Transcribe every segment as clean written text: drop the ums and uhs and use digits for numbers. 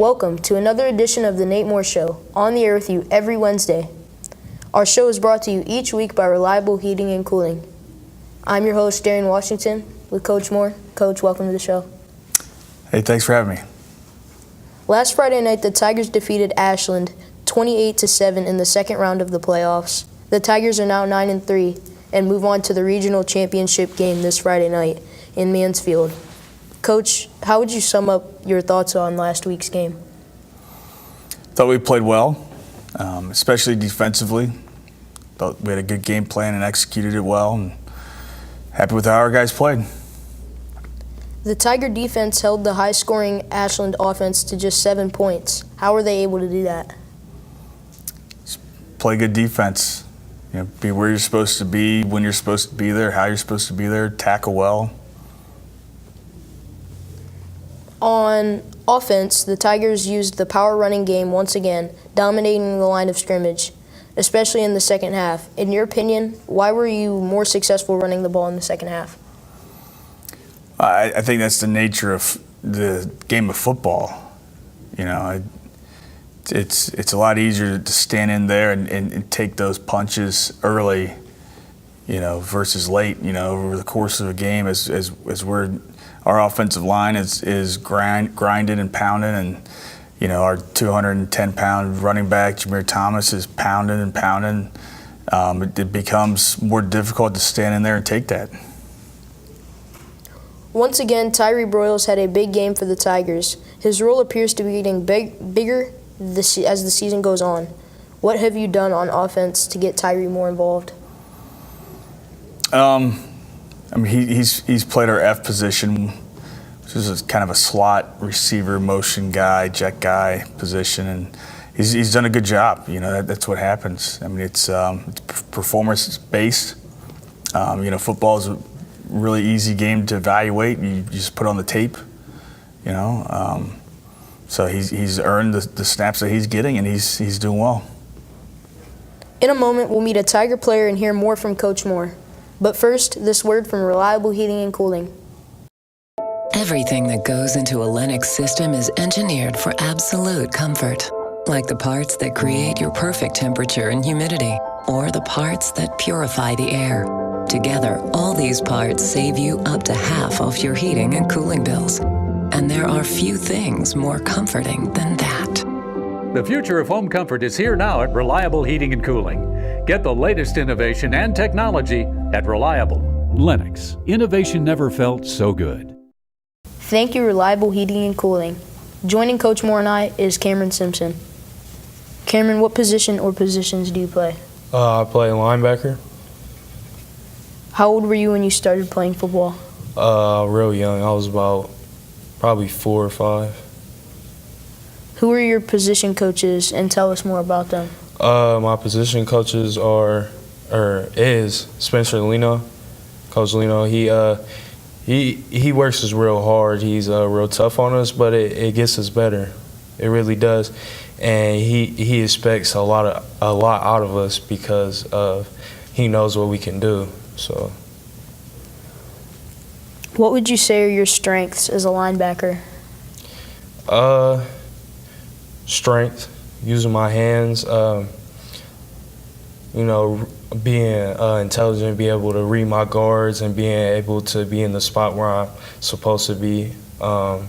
Welcome to another edition of the Nate Moore Show, on the air with you every Wednesday. Our show is brought to you each week by Reliable Heating and Cooling. I'm your host, Darren Washington, with Coach Moore. Coach, welcome to the show. Hey, thanks for having me. Last Friday night, the Tigers defeated Ashland 28-7 in the second round of the playoffs. The Tigers are now 9-3 and move on to the regional championship game this Friday night in Mansfield. Coach, how would you sum up your thoughts on last week's game? Thought we played well, especially defensively. Thought we had a good game plan and executed it well, and happy with how our guys played. The Tiger defense held the high-scoring Ashland offense to just 7 points. How were they able to do that? Just play good defense. Be where you're supposed to be, when you're supposed to be there, how you're supposed to be there, tackle well. On offense, the Tigers used the power running game once again, dominating the line of scrimmage, especially in the second half. In your opinion, why were you more successful running the ball in the second half? I think that's the nature of the game of football. It's a lot easier to stand in there and take those punches early, versus late, over the course of a game as our offensive line is grinding and pounding, and our 210-pound running back Jameer Thomas is pounding and pounding. It becomes more difficult to stand in there and take that. Once again, Tyree Broyles had a big game for the Tigers. His role appears to be getting bigger as the season goes on. What have you done on offense to get Tyree more involved? He's played our F position, which is kind of a slot receiver, motion guy, jet guy position, and he's done a good job. That's what happens. It's performance based. Football is a really easy game to evaluate. You just put on the tape. So he's earned the snaps that he's getting, and he's doing well. In a moment, we'll meet a Tiger player and hear more from Coach Moore. But first, this word from Reliable Heating and Cooling. Everything that goes into a Lennox system is engineered for absolute comfort. Like the parts that create your perfect temperature and humidity, or the parts that purify the air. Together, all these parts save you up to half off your heating and cooling bills. And there are few things more comforting than that. The future of home comfort is here now at Reliable Heating and Cooling. Get the latest innovation and technology at Reliable. Lennox. Innovation never felt so good. Thank you, Reliable Heating and Cooling. Joining Coach Moore and I is Cameron Simpson. Cameron, what position or positions do you play? I play linebacker. How old were you when you started playing football? Real young. I was about probably 4 or 5. Who are your position coaches, and tell us more about them? My position coaches is Spencer Lino. Coach Lino. He works us real hard. He's real tough on us, but it gets us better. It really does, and he expects a lot out of us because he knows what we can do. So, what would you say are your strengths as a linebacker? Strength, using my hands, being intelligent, be able to read my guards and being able to be in the spot where I'm supposed to be, and,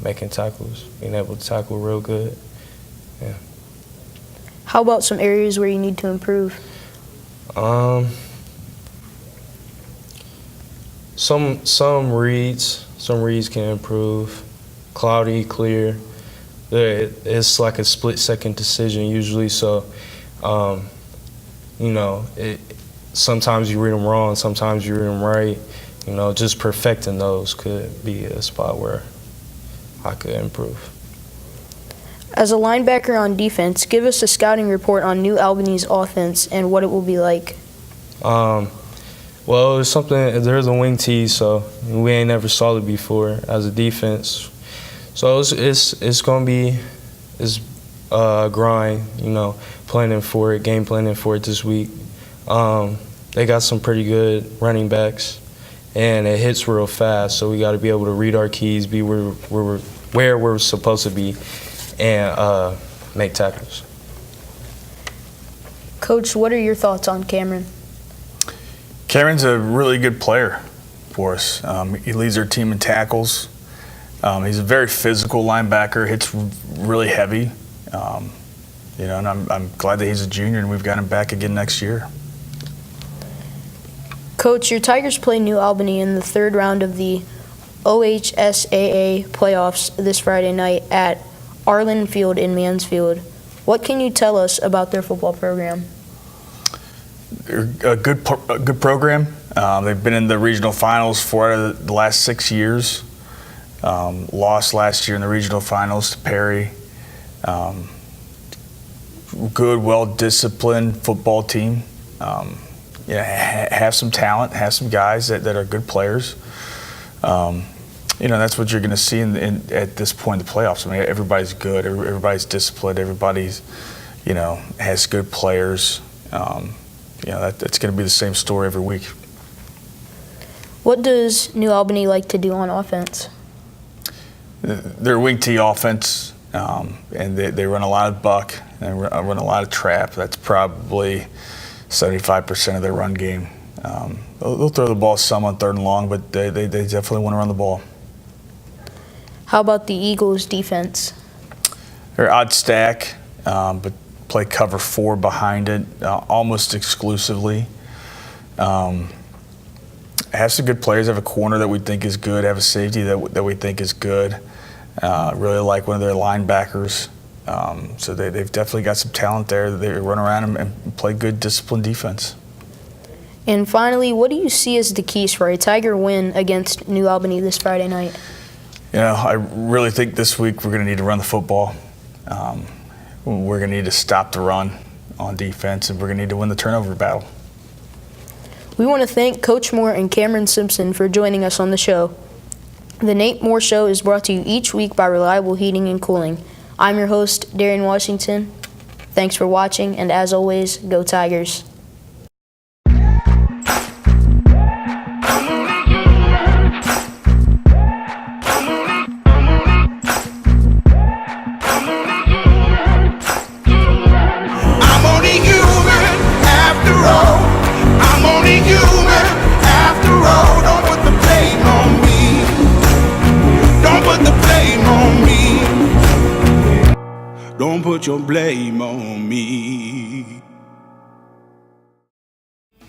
making tackles, being able to tackle real good. Yeah. How about some areas where you need to improve? Some reads can improve. Cloudy, clear. It's like a split-second decision usually. So, sometimes you read them wrong, sometimes you read them right. Just perfecting those could be a spot where I could improve. As a linebacker on defense, give us a scouting report on New Albany's offense and what it will be like. Well, it's something. There's a wing tee, so we ain't never saw it before as a defense. So it's gonna be a grind, planning for it, game planning for it this week. They got some pretty good running backs, and it hits real fast. So we got to be able to read our keys, be where we're where we're supposed to be and make tackles. Coach, what are your thoughts on Cameron? Cameron's a really good player for us. He leads our team in tackles. He's a very physical linebacker, hits really heavy. And I'm glad that he's a junior and we've got him back again next year. Coach, your Tigers play New Albany in the third round of the WHS-TV playoffs this Friday night at Arlen Field in Mansfield. What can you tell us about their football program? They're a good program. They've been in the regional finals 4 out of the last 6 years. Lost last year in the regional finals to Perry. Good, well-disciplined football team. Have some talent, have some guys that are good players. That's what you're going to see at this point in the playoffs. I mean, everybody's good, everybody's disciplined, everybody's, has good players. That's going to be the same story every week. What does New Albany like to do on offense? They're wing tee offense, and they run a lot of buck and run a lot of trap. That's probably 75% of their run game. They'll throw the ball some on 3rd and long, but they definitely want to run the ball. How about the Eagles' defense? They're odd stack, but play cover 4 behind it almost exclusively. Have some good players. Have a corner that we think is good. Have a safety that we think is good. Really like one of their linebackers. So they've definitely got some talent there. They run around and play good, disciplined defense. And finally, what do you see as the keys for a Tiger win against New Albany this Friday night? I really think this week we're going to need to run the football. We're going to need to stop the run on defense, and we're going to need to win the turnover battle. We want to thank Coach Moore and Cameron Simpson for joining us on the show. The Nate Moore Show is brought to you each week by Reliable Heating and Cooling. I'm your host, Darian Washington. Thanks for watching, and as always, go Tigers. Don't put your blame on me.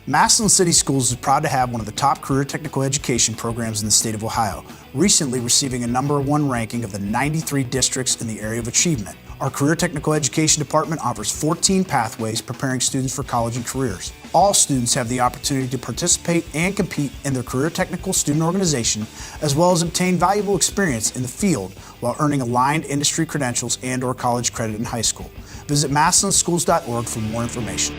Massillon City Schools is proud to have one of the top career technical education programs in the state of Ohio, recently receiving a #1 ranking of the 93 districts in the area of achievement. Our Career Technical Education Department offers 14 pathways preparing students for college and careers. All students have the opportunity to participate and compete in their career technical student organization, as well as obtain valuable experience in the field while earning aligned industry credentials and/or college credit in high school. Visit massillonschools.org for more information.